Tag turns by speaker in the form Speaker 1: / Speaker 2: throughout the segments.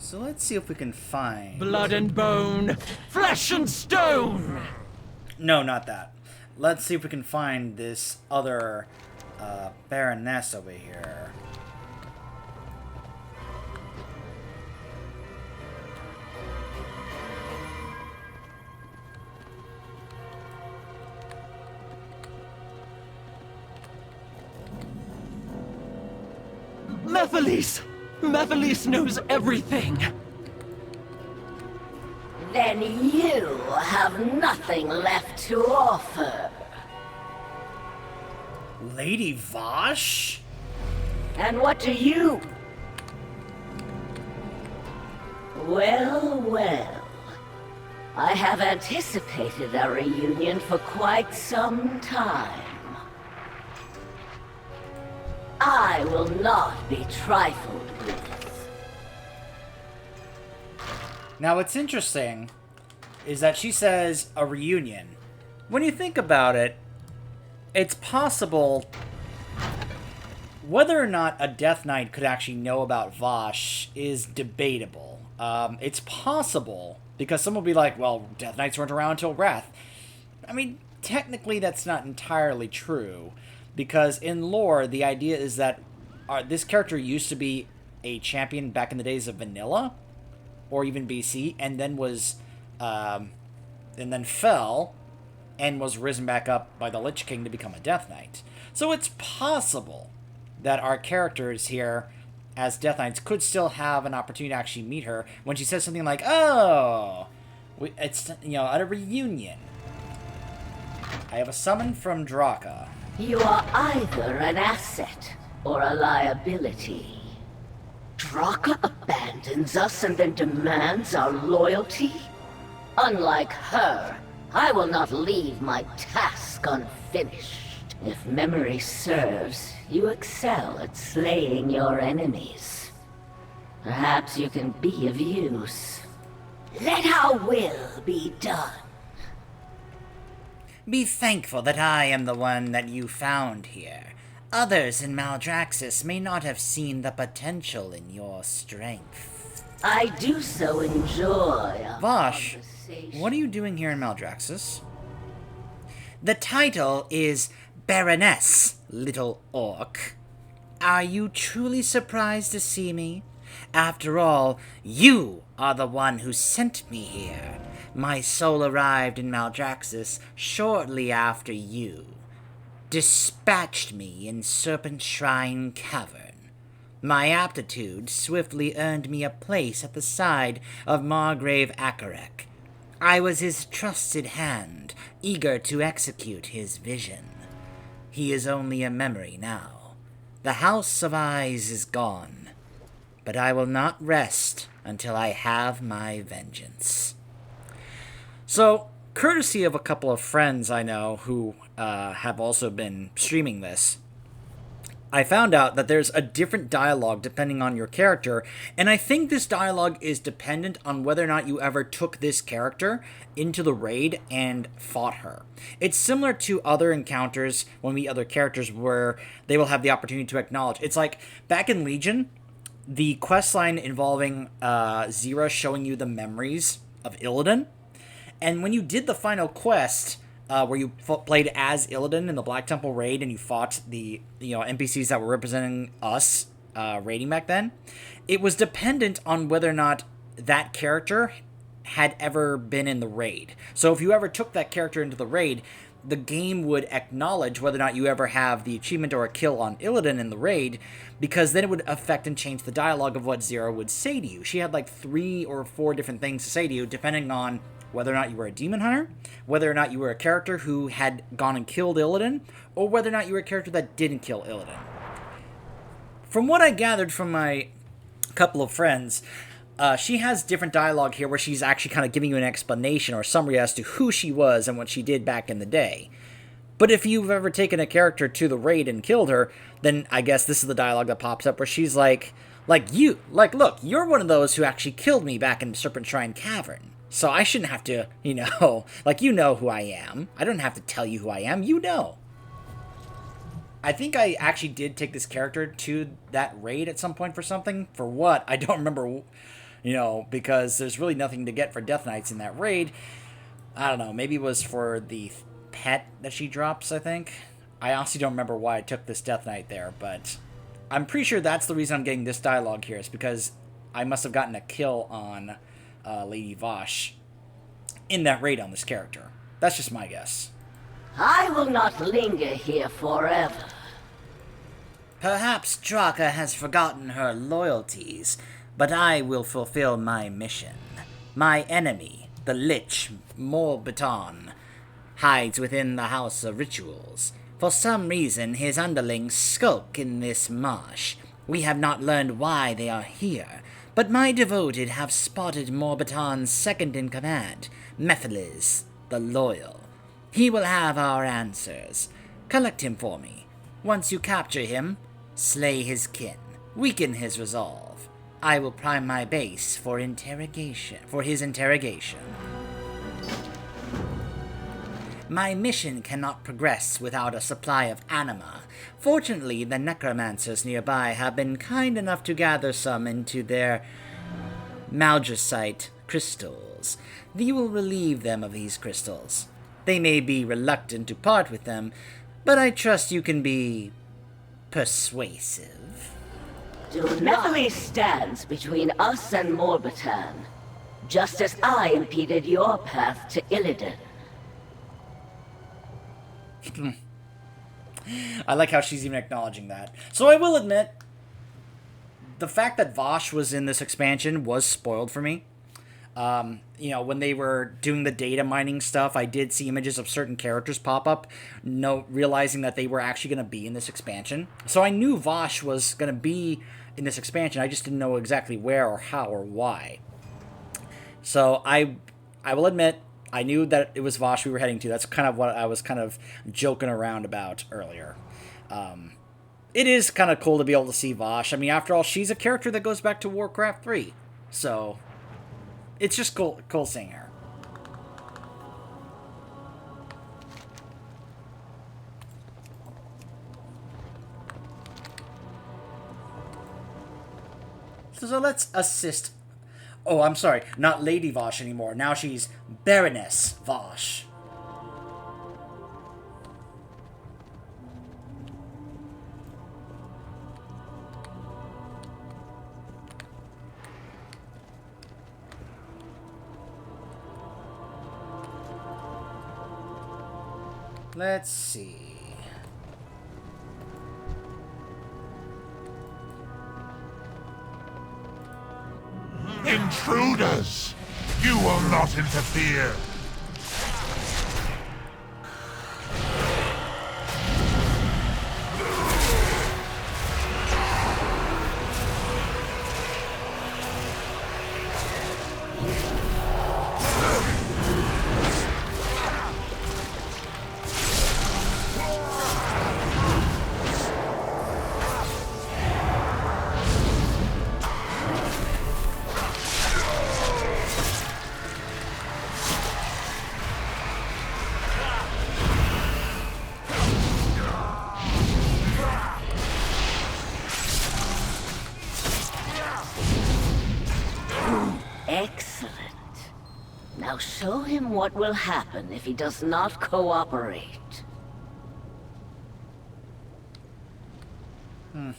Speaker 1: So let's see if we can find...
Speaker 2: Blood and bone, flesh and stone!
Speaker 1: No, not that. Let's see if we can find this other Baroness over here.
Speaker 2: Methalise! Methalise knows everything!
Speaker 3: Then you have nothing left to offer.
Speaker 1: Lady Vosh?
Speaker 3: And what do you? Well, well. I have anticipated a reunion for quite some time. I will not be trifled with.
Speaker 1: Now, what's interesting is that she says a reunion. When you think about it, it's possible whether or not a Death Knight could actually know about Vosh is debatable. It's possible, because some will be like, well, Death Knights weren't around until Wrath. I mean, technically that's not entirely true, because in lore, the idea is that this character used to be a champion back in the days of Vanilla, or even BC, and then fell, and was risen back up by the Lich King to become a Death Knight. So it's possible that our characters here, as Death Knights, could still have an opportunity to actually meet her when she says something like, oh, it's, at a reunion. I have a summon from Draka.
Speaker 3: You are either an asset or a liability. Draka abandons us and then demands our loyalty? Unlike her, I will not leave my task unfinished. If memory serves, you excel at slaying your enemies. Perhaps you can be of use. Let our will be done.
Speaker 1: Be thankful that I am the one that you found here. Others in Maldraxxus may not have seen the potential in your strength.
Speaker 3: I do so enjoy a
Speaker 1: Vosh,
Speaker 3: conversation.
Speaker 1: what are you doing here in Maldraxxus? The title is Baroness, little orc. Are you truly surprised to see me? After all, you are the one who sent me here. My soul arrived in Maldraxxus shortly after you dispatched me in Serpent Shrine Cavern. My aptitude swiftly earned me a place at the side of Margrave Akarek. I was his trusted hand, eager to execute his vision. He is only a memory now. The House of Eyes is gone, but I will not rest until I have my vengeance. So, courtesy of a couple of friends I know who have also been streaming this, I found out that there's a different dialogue depending on your character, and I think this dialogue is dependent on whether or not you ever took this character into the raid and fought her. It's similar to other encounters when we meet other characters where they will have the opportunity to acknowledge. It's like, back in Legion, the questline involving Zira showing you the memories of Illidan, and when you did the final quest, where you played as Illidan in the Black Temple raid, and you fought the NPCs that were representing us raiding back then, it was dependent on whether or not that character had ever been in the raid. So if you ever took that character into the raid, the game would acknowledge whether or not you ever have the achievement or a kill on Illidan in the raid, because then it would affect and change the dialogue of what Zira would say to you. She had like 3 or 4 different things to say to you, depending on whether or not you were a demon hunter, whether or not you were a character who had gone and killed Illidan, or whether or not you were a character that didn't kill Illidan. From what I gathered from my couple of friends, she has different dialogue here where she's actually kind of giving you an explanation or summary as to who she was and what she did back in the day. But if you've ever taken a character to the raid and killed her, then I guess this is the dialogue that pops up where she's like, look, you're one of those who actually killed me back in Serpent Shrine Cavern. So I shouldn't have to, you know who I am. I don't have to tell you who I am, you know. I think I actually did take this character to that raid at some point for something. For what? I don't remember, You know, because there's really nothing to get for Death Knights in that raid. I don't know, maybe it was for the pet that she drops, I think. I honestly don't remember why I took this Death Knight there, but I'm pretty sure that's the reason I'm getting this dialogue here, is because I must have gotten a kill on Lady Vosh in that raid on this character. That's just my guess.
Speaker 3: I will not linger here forever.
Speaker 1: Perhaps Draka has forgotten her loyalties, but I will fulfill my mission. My enemy, the Lich Morbiton, hides within the House of Rituals. For some reason, his underlings skulk in this marsh. We have not learned why they are here, but my devoted have spotted Morbiton's second-in-command, Mephiles, the Loyal. He will have our answers. Collect him for me. Once you capture him, slay his kin, weaken his resolve. I will prime my base for his interrogation. My mission cannot progress without a supply of anima. Fortunately, the necromancers nearby have been kind enough to gather some into their maldrasite crystals. You will relieve them of these crystals. They may be reluctant to part with them, but I trust you can be persuasive.
Speaker 3: Mephiles stands between us and Morbitan, just as I impeded your path to Illidan.
Speaker 1: I like how she's even acknowledging that. So I will admit, the fact that Vosh was in this expansion was spoiled for me. You know, when they were doing the data mining stuff, I did see images of certain characters pop up, realizing that they were actually going to be in this expansion. So I knew Vosh was going to be in this expansion, I just didn't know exactly where or how or why. So I will admit, I knew that it was Vosh we were heading to. That's kind of what I was kind of joking around about earlier. It is kind of cool to be able to see Vosh. I mean, after all, she's a character that goes back to Warcraft 3. So it's just cool seeing her. So let's assist. Oh, I'm sorry, not Lady Vosh anymore. Now she's Baroness Vosh. Let's see.
Speaker 4: Intruders! You will not interfere!
Speaker 3: Excellent. Now show him what will happen if he does not cooperate.
Speaker 4: I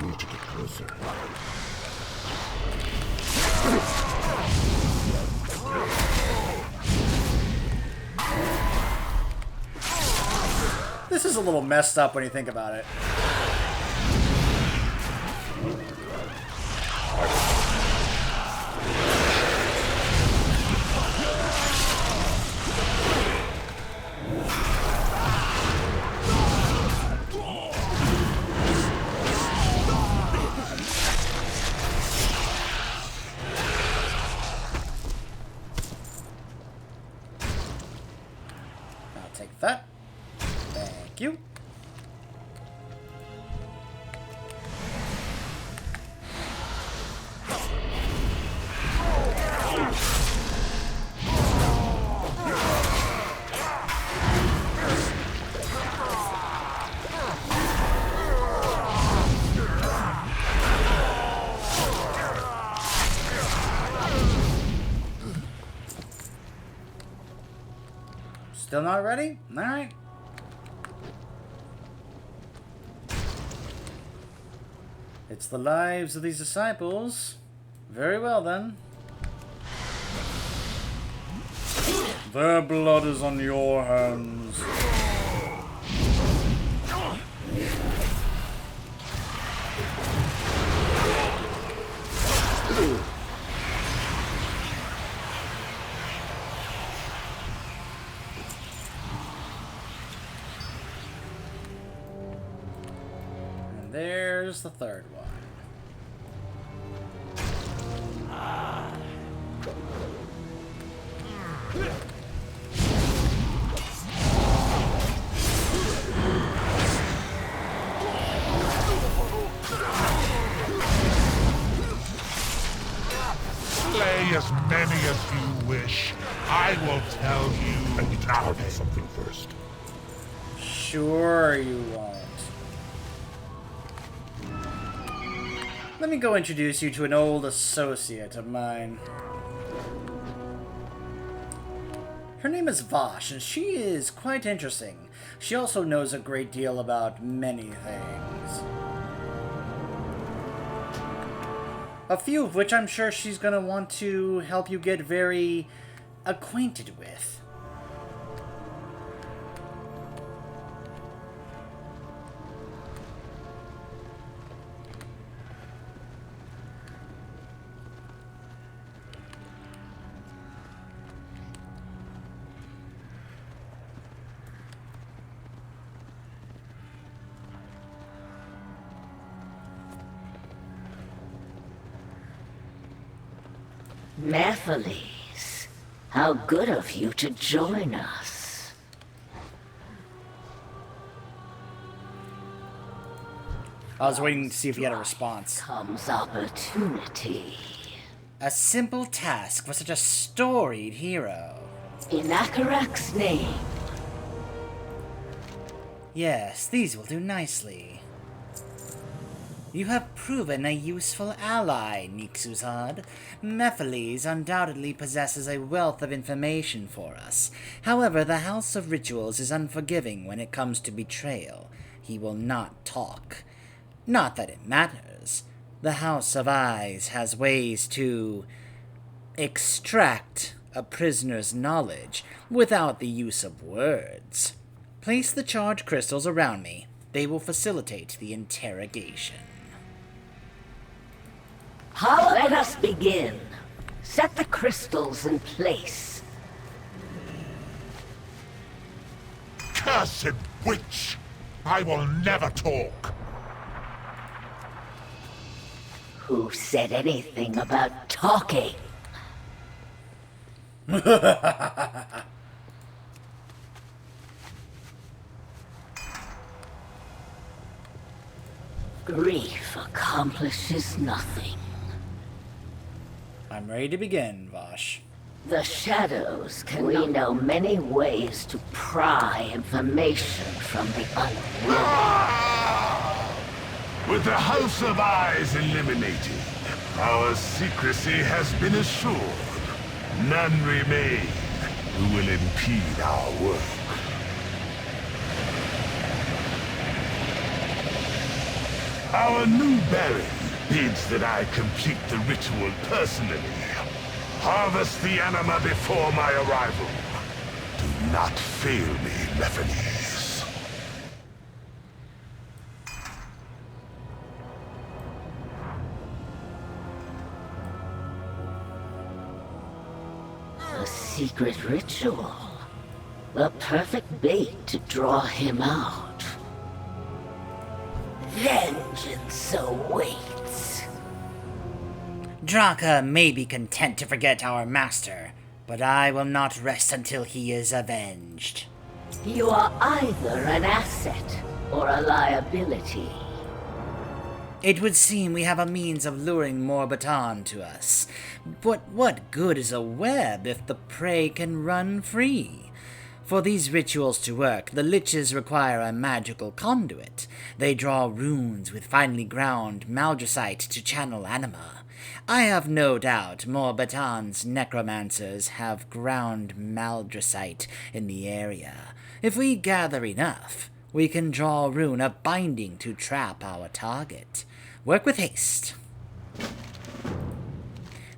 Speaker 4: need to get closer.
Speaker 1: This is a little messed up when you think about it. I'll take that. Thank you. Still not ready? Alright. It's the lives of these disciples. Very well, then. Their blood is on your hands. And there's the third one.
Speaker 4: Slay as many as you wish. I will tell you. I need to target something first.
Speaker 1: Sure you won't. Let me go introduce you to an old associate of mine. Her name is Vosh, and she is quite interesting. She also knows a great deal about many things. A few of which I'm sure she's going to want to help you get very acquainted with.
Speaker 3: Nephiles, how good of you to join us.
Speaker 1: I was waiting to see if he had a response.
Speaker 3: Comes opportunity.
Speaker 1: A simple task for such a storied hero.
Speaker 3: In Akarak's name.
Speaker 1: Yes, these will do nicely. You have proven a useful ally, Nixuzad. Nephiles undoubtedly possesses a wealth of information for us. However, the House of Rituals is unforgiving when it comes to betrayal. He will not talk. Not that it matters. The House of Eyes has ways to extract a prisoner's knowledge without the use of words. Place the charge crystals around me. They will facilitate the interrogation.
Speaker 3: Let us begin. Set the crystals in place.
Speaker 4: Cursed witch! I will never talk.
Speaker 3: Who said anything about talking? Grief accomplishes nothing.
Speaker 1: I'm ready to begin, Vosh.
Speaker 3: The shadows can know many ways to pry information from the unwilling.
Speaker 4: With the House of Eyes eliminated, our secrecy has been assured. None remain who will impede our work. Our new Baron bids that I complete the ritual personally. Harvest the anima before my arrival. Do not fail me, Nephiles.
Speaker 3: A secret ritual. The perfect bait to draw him out. Vengeance awaits.
Speaker 1: Draka may be content to forget our master, but I will not rest until he is avenged.
Speaker 3: You are either an asset or a liability.
Speaker 1: It would seem we have a means of luring Morbatan to us. But what good is a web if the prey can run free? For these rituals to work, the liches require a magical conduit. They draw runes with finely ground maldrasite to channel anima. I have no doubt Morbatan's necromancers have ground maldrasite in the area. If we gather enough, we can draw a rune of binding to trap our target. Work with haste.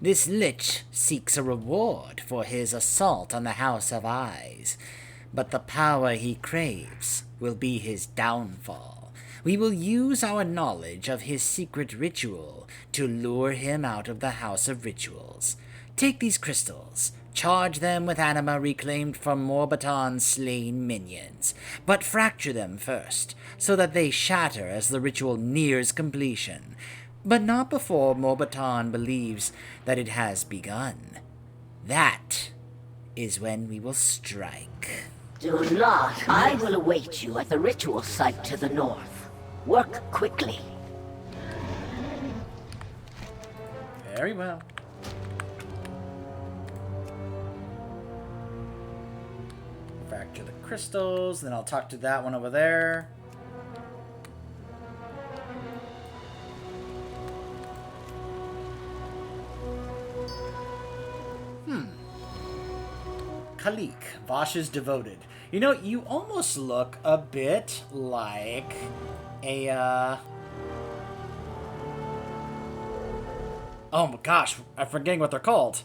Speaker 1: This lich seeks a reward for his assault on the House of Eyes, but the power he craves will be his downfall. We will use our knowledge of his secret ritual to lure him out of the House of Rituals. Take these crystals, charge them with anima reclaimed from Morbatan's slain minions, but fracture them first, so that they shatter as the ritual nears completion, but not before Morbatan believes that it has begun. That is when we will strike.
Speaker 3: Do not. I will await you at the ritual site to the north. Work quickly.
Speaker 1: Very well. Fracture the crystals, then I'll talk to that one over there. Khalik, Vash's devoted. You know, you almost look a bit like a, oh my gosh, I'm forgetting what they're called.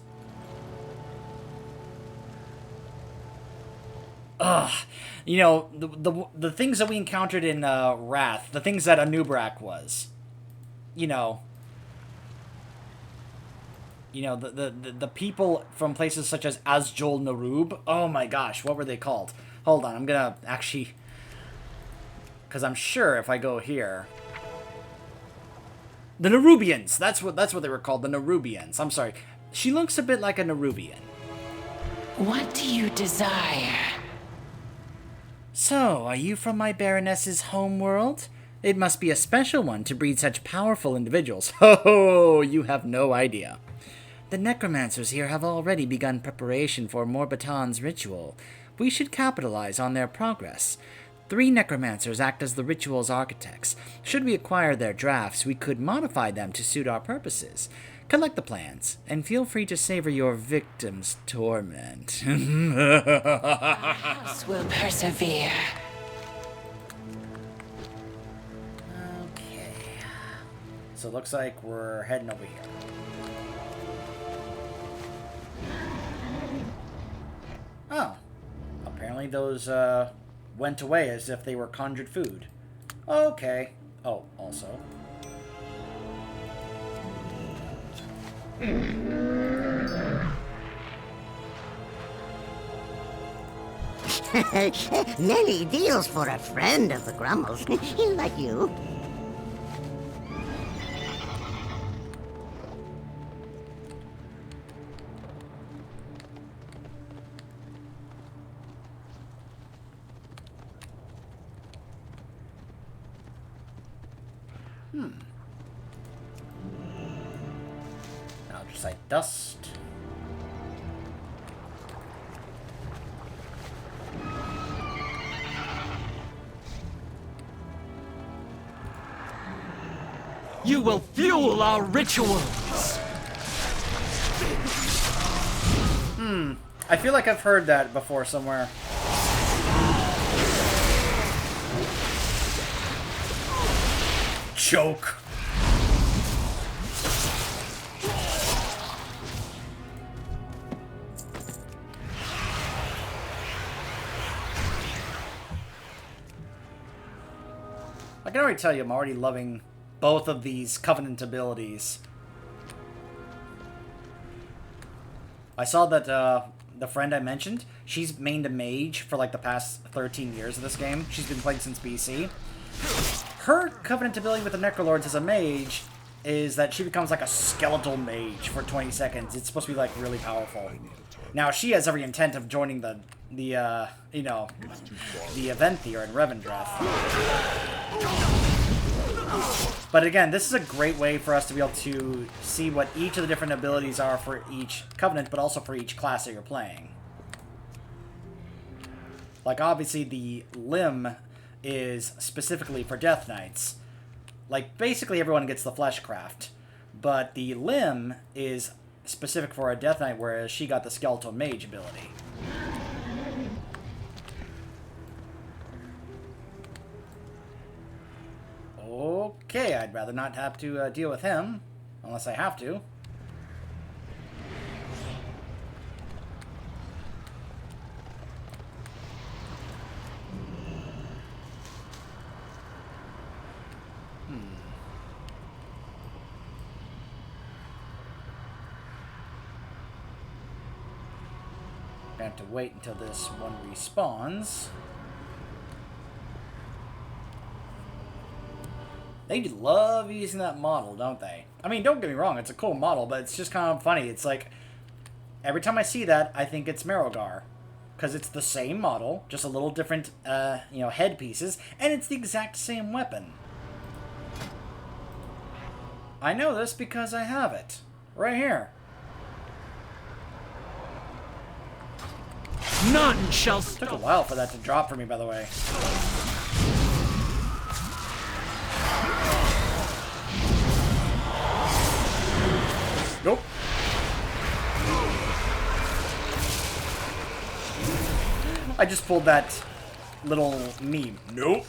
Speaker 1: You know, the things that we encountered in, Wrath, the things that Anubrak was. You know, the people from places such as Azjol Narub. Oh my gosh, what were they called? Hold on, I'm gonna actually... Because I'm sure if I go here... The Nerubians! That's what they were called, the Nerubians. I'm sorry. She looks a bit like a Nerubian.
Speaker 5: What do you desire?
Speaker 1: So, are you from my Baroness's homeworld? It must be a special one to breed such powerful individuals. Oh, you have no idea. The necromancers here have already begun preparation for Morbatan's ritual. We should capitalize on their progress. 3 necromancers act as the ritual's architects. Should we acquire their drafts, we could modify them to suit our purposes. Collect the plans, and feel free to savor your victim's torment.
Speaker 5: Our house will persevere.
Speaker 1: Okay. So it looks like we're heading over here. Oh. Apparently those, went away as if they were conjured food. Okay. Oh, also.
Speaker 6: Nelly deals for a friend of the Grummels. Like you.
Speaker 1: Now just like dust.
Speaker 2: You will fuel our rituals!
Speaker 1: I feel like I've heard that before somewhere. Choke. I can already tell you I'm already loving both of these Covenant abilities. I saw that the friend I mentioned, she's mained a mage for like the past 13 years of this game. She's been playing since BC. Her Covenant ability with the Necrolords as a mage is that she becomes like a skeletal mage for 20 seconds. It's supposed to be like really powerful. Now she has every intent of joining the you know, the event here in Revendreth. But again, this is a great way for us to be able to see what each of the different abilities are for each Covenant, but also for each class that you're playing. Like, obviously, the Limb is specifically for Death Knights. Like, basically everyone gets the Fleshcraft. but the limb is specific for a Death Knight, whereas she got the Skeletal Mage ability. Okay, I'd rather not have to deal with him, unless I have to. I have to wait until this one respawns. They love using that model, don't they? I mean, don't get me wrong, it's a cool model, but it's just kind of funny. It's like, every time I see that, I think it's Merogar. Because it's the same model, just a little different, head pieces, and it's the exact same weapon. I know this because I have it. Right here.
Speaker 2: None shall
Speaker 1: Took a
Speaker 2: stop.
Speaker 1: while for that to drop for me, by the way. Nope. I just pulled that little meme. Nope.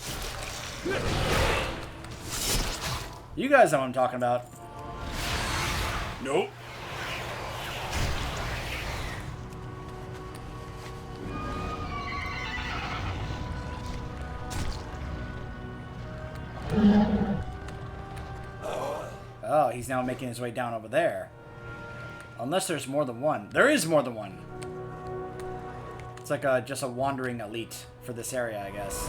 Speaker 1: You guys know what I'm talking about. Nope. Oh, he's now making his way down over there. Unless there's more than one. There is more than one. It's like just a wandering elite for this area, I guess.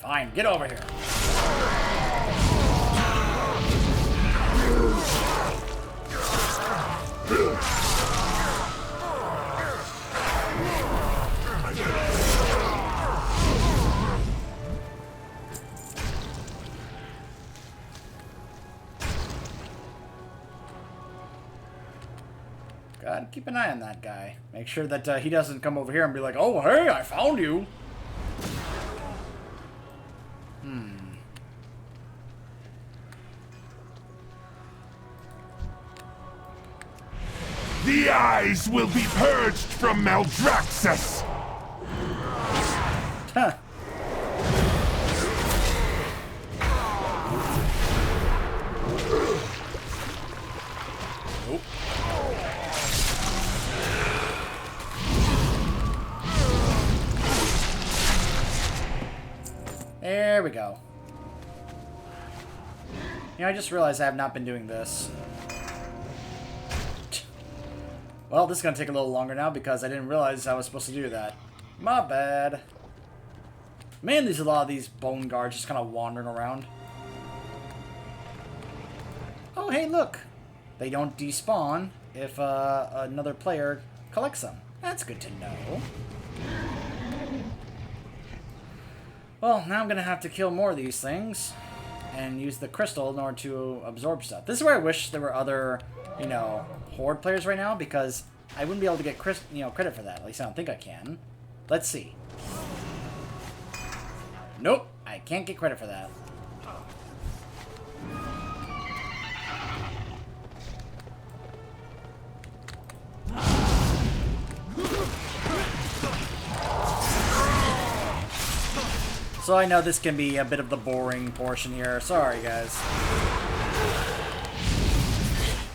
Speaker 1: Fine, get over here. God, keep an eye on that guy. Make sure that he doesn't come over here and be like, oh, hey, I found you.
Speaker 4: The eyes will be purged from Maldraxxus!
Speaker 1: Huh. Nope. There we go. I just realized I have not been doing this. Well, this is going to take a little longer now because I didn't realize I was supposed to do that. My bad. Man, there's a lot of these bone guards just kind of wandering around. Oh, hey, look. They don't despawn if another player collects them. That's good to know. Well, now I'm going to have to kill more of these things and use the crystal in order to absorb stuff. This is where I wish there were other, Horde players right now, because I wouldn't be able to get credit for that. At least I don't think I can. Let's see. Nope, I can't get credit for that. So I know this can be a bit of the boring portion here. Sorry, guys.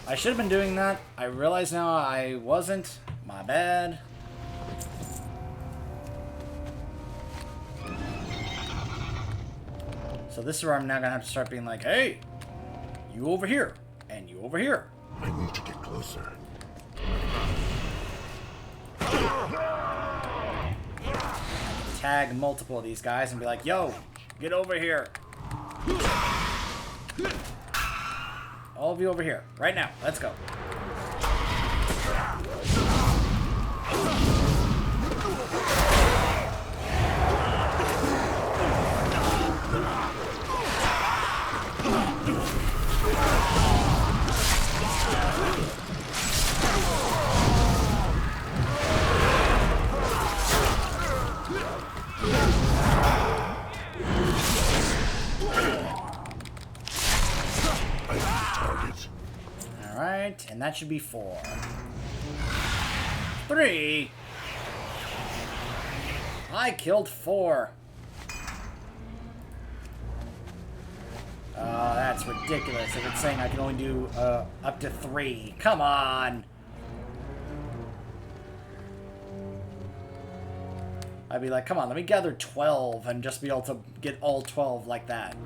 Speaker 1: I should have been doing that. I realize now I wasn't. My bad. So this is where I'm now gonna have to start being like, hey, you over here, and you over here.
Speaker 4: I need to get closer.
Speaker 1: Tag multiple of these guys and be like, yo, get over here. All of you over here, right now. Let's go. Alright, and that should be 4. 3! I killed 4. Oh, that's ridiculous if it's saying I can only do up to 3. Come on! I'd be like, come on, let me gather 12 and just be able to get all 12 like that.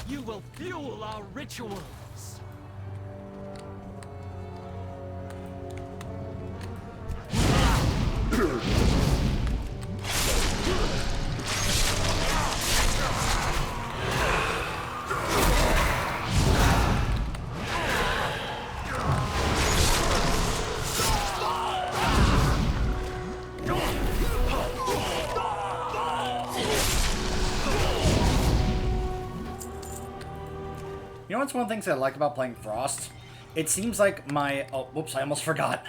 Speaker 2: You will fuel our rituals.
Speaker 1: You know what's one of the things I like about playing Frost? It seems like my... Oh, whoops, I almost forgot.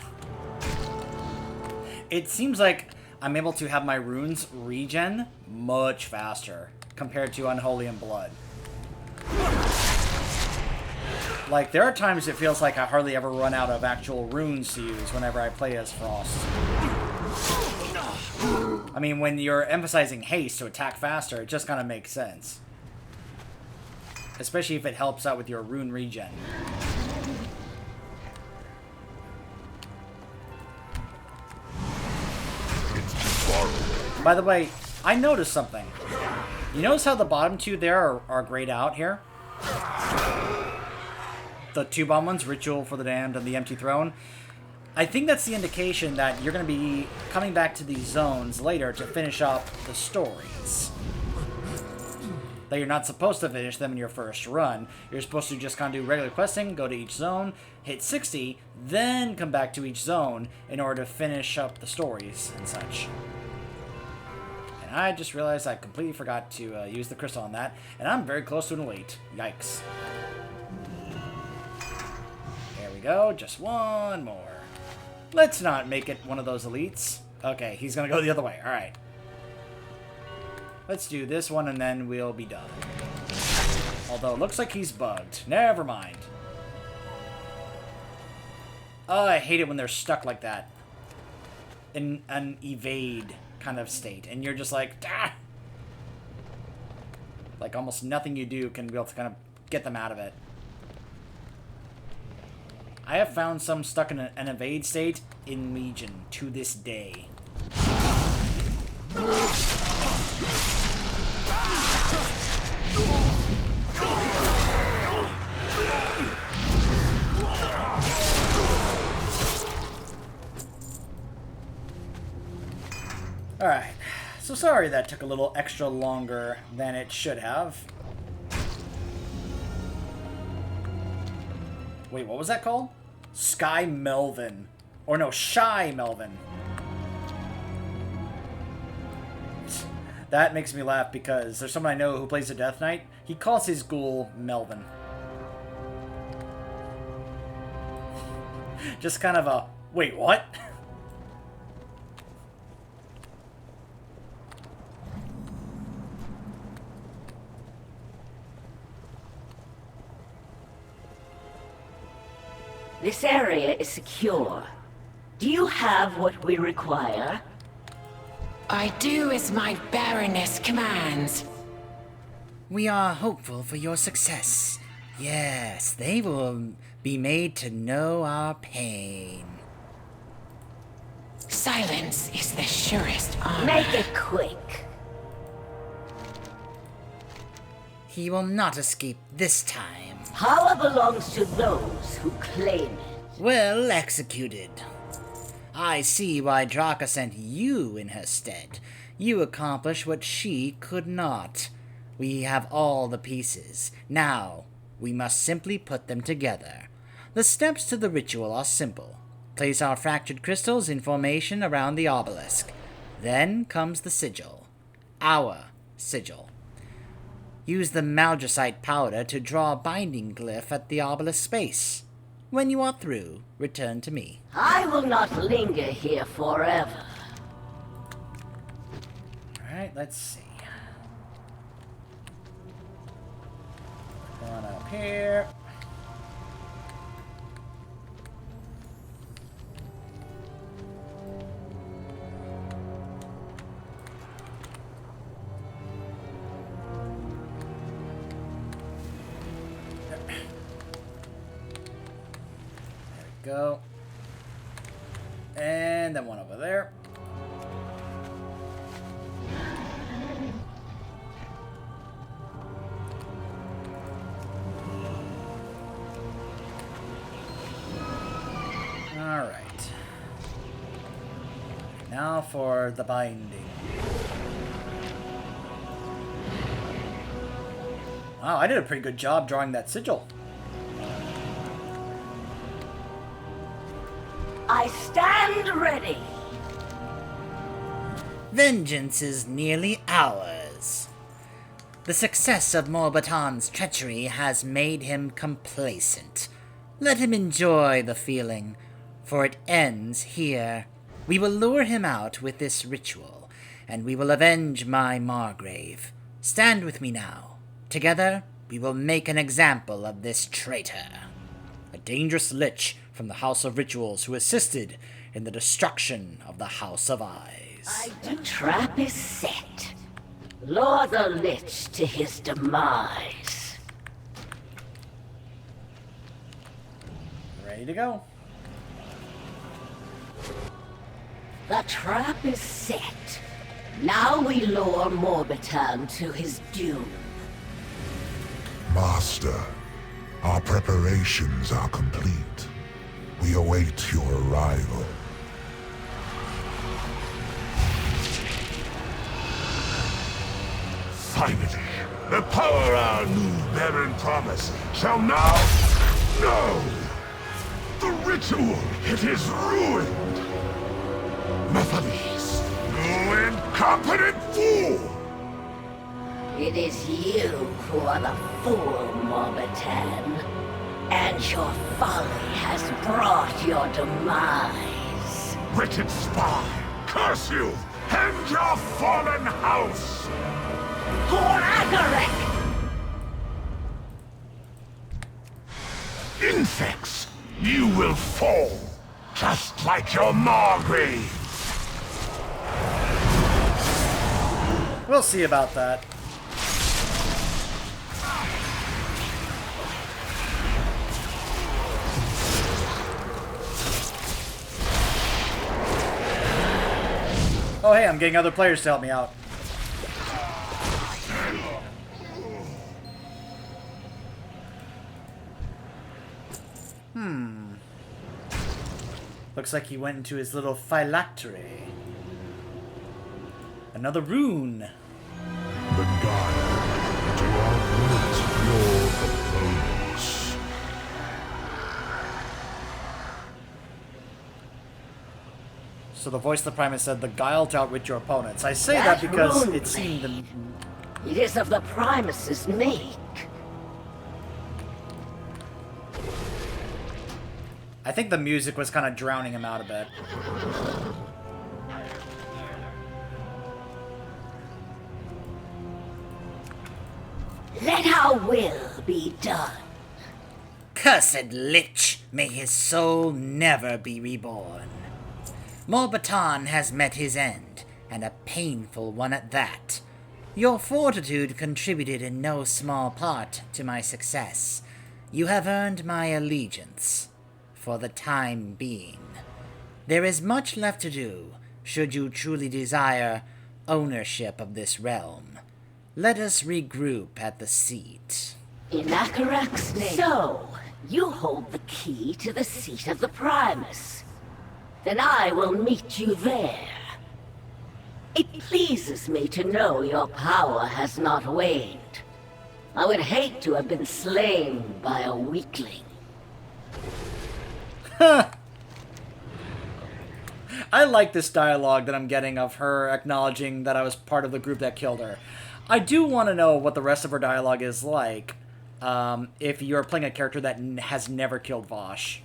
Speaker 1: It seems like I'm able to have my runes regen much faster compared to Unholy and Blood. Like, there are times it feels like I hardly ever run out of actual runes to use whenever I play as Frost. I mean, when you're emphasizing haste to attack faster, it just kind of makes sense. Especially if it helps out with your rune regen. By the way, I noticed something. You notice how the bottom two there are grayed out here? The 2 bomb ones, Ritual for the Damned and the Empty Throne. I think that's the indication that you're going to be coming back to these zones later to finish up the stories. That you're not supposed to finish them in your first run. You're supposed to just kind of do regular questing, go to each zone, hit 60, then come back to each zone in order to finish up the stories and such. And I just realized I completely forgot to use the crystal on that, and I'm very close to an elite. Yikes. There we go, just one more. Let's not make it one of those elites. Okay, he's gonna go the other way, alright. Let's do this one and then we'll be done. Although it looks like he's bugged. Never mind. Oh, I hate it when they're stuck like that. In an evade kind of state. And you're just like, ah! Like almost nothing you do can be able to kind of get them out of it. I have found some stuck in an evade state in Legion to this day. Alright, so sorry that took a little extra longer than it should have. Wait, what was that called? Sky Melvin. Or no, Shy Melvin. That makes me laugh because there's someone I know who plays a Death Knight. He calls his ghoul Melvin. Just kind of a, wait, what?
Speaker 3: This area is secure. Do you have what we require?
Speaker 5: I do as my Baroness commands.
Speaker 1: We are hopeful for your success. Yes, they will be made to know our pain.
Speaker 5: Silence is the surest honor.
Speaker 3: Make it quick.
Speaker 1: He will not escape this time.
Speaker 3: Power belongs to those who claim it.
Speaker 1: Well executed. I see why Draka sent you in her stead. You accomplished what she could not. We have all the pieces. Now, we must simply put them together. The steps to the ritual are simple. Place our fractured crystals in formation around the obelisk. Then comes the sigil. Our sigil. Use the maldrasite powder to draw a binding glyph at the obelisk base. When you are through, return to me.
Speaker 3: I will not linger here forever.
Speaker 1: Alright, let's see. One up here. Go. And then one over there. All right. Now for the binding. Wow, I did a pretty good job drawing that sigil.
Speaker 3: I stand ready.
Speaker 1: Vengeance is nearly ours. The success of Morbaton's treachery has made him complacent. Let him enjoy the feeling, for it ends here. We will lure him out with this ritual, and we will avenge my Margrave. Stand with me now. Together, we will make an example of this traitor. A dangerous lich from the House of Rituals who assisted in the destruction of the House of Eyes.
Speaker 3: The trap is set. Lure the Lich to his demise.
Speaker 1: Ready to go.
Speaker 3: The trap is set. Now we lure Morbitan to his doom.
Speaker 4: Master, our preparations are complete. We await your arrival. Finally, the power our new Baron promised shall now... No! The ritual, it is ruined! Papaneeks, you incompetent fool!
Speaker 3: It is you who are the fool, Morbitan. And your folly has brought your demise.
Speaker 4: Wretched spy, curse you, and your fallen house!
Speaker 3: Horagarek!
Speaker 4: Insects, you will fall, just like your Margrave.
Speaker 1: We'll see about that. Oh hey, I'm getting other players to help me out. Looks like he went into his little phylactery. Another rune.
Speaker 4: The guile to outwit your opponents.
Speaker 1: So the voice of the Primus said, the guile to outwit your opponents. I say that because it seemed...
Speaker 3: It is of the Primus's make.
Speaker 1: I think the music was kind of drowning him out a bit.
Speaker 3: Let our will be done.
Speaker 1: Cursed lich, may his soul never be reborn. Morbitan has met his end, and a painful one at that. Your fortitude contributed in no small part to my success. You have earned my allegiance, for the time being. There is much left to do, should you truly desire ownership of this realm. Let us regroup at the seat.
Speaker 3: In Akarak's name. So, you hold the key to the seat of the Primus. Then I will meet you there. It pleases me to know your power has not waned. I would hate to have been slain by a weakling.
Speaker 1: I like this dialogue that I'm getting of her acknowledging that I was part of the group that killed her. I do want to know what the rest of her dialogue is like if you're playing a character that has never killed Vosh.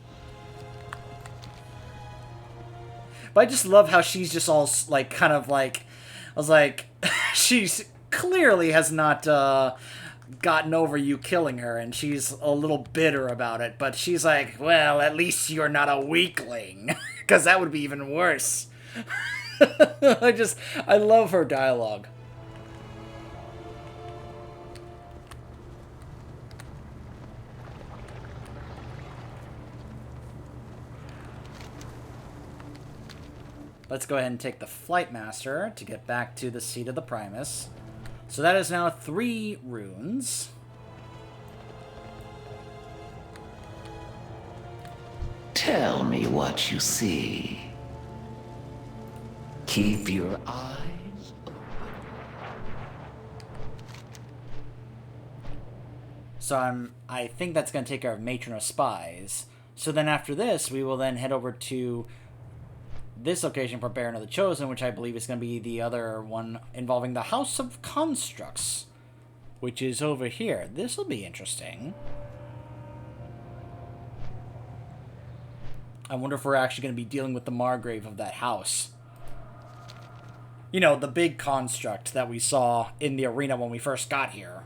Speaker 1: But I just love how she's just all, like, kind of like... I was like, she's clearly has not gotten over you killing her, and she's a little bitter about it. But she's like, well, at least you're not a weakling, because that would be even worse. I love her dialogue. Let's go ahead and take the Flight Master to get back to the seat of the Primus. So that is now 3 runes.
Speaker 7: Tell me what you see. Keep your eyes open.
Speaker 1: So I think that's going to take care of Matron of Spies. So then after this, we will then head over to this location for Baron of the Chosen, which I believe is going to be the other one involving the House of Constructs, which is over here. This will be interesting. I wonder if we're actually going to be dealing with the Margrave of that house. You know, the big construct that we saw in the arena when we first got here.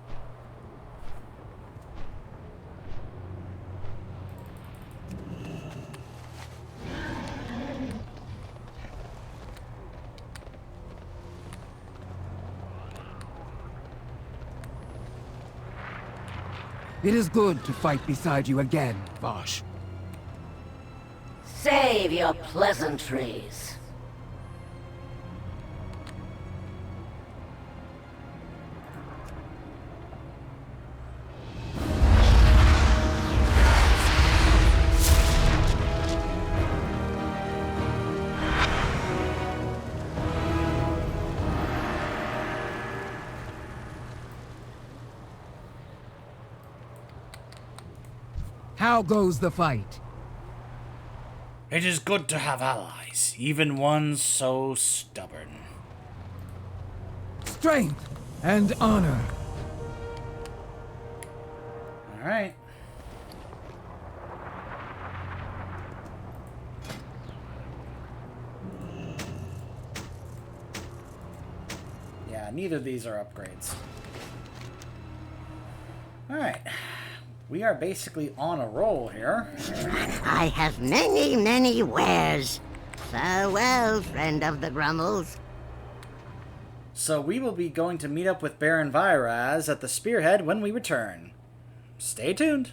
Speaker 8: It is good to fight beside you again, Vosh.
Speaker 3: Save your pleasantries.
Speaker 8: How goes the fight?
Speaker 1: It is good to have allies, even ones so stubborn.
Speaker 8: Strength and honor.
Speaker 1: Alright. Yeah, neither of these are upgrades. Alright. We are basically on a roll here.
Speaker 6: I have many, many wares. Farewell, friend of the Grummles.
Speaker 1: So we will be going to meet up with Baron Viraz at the Spearhead when we return. Stay tuned.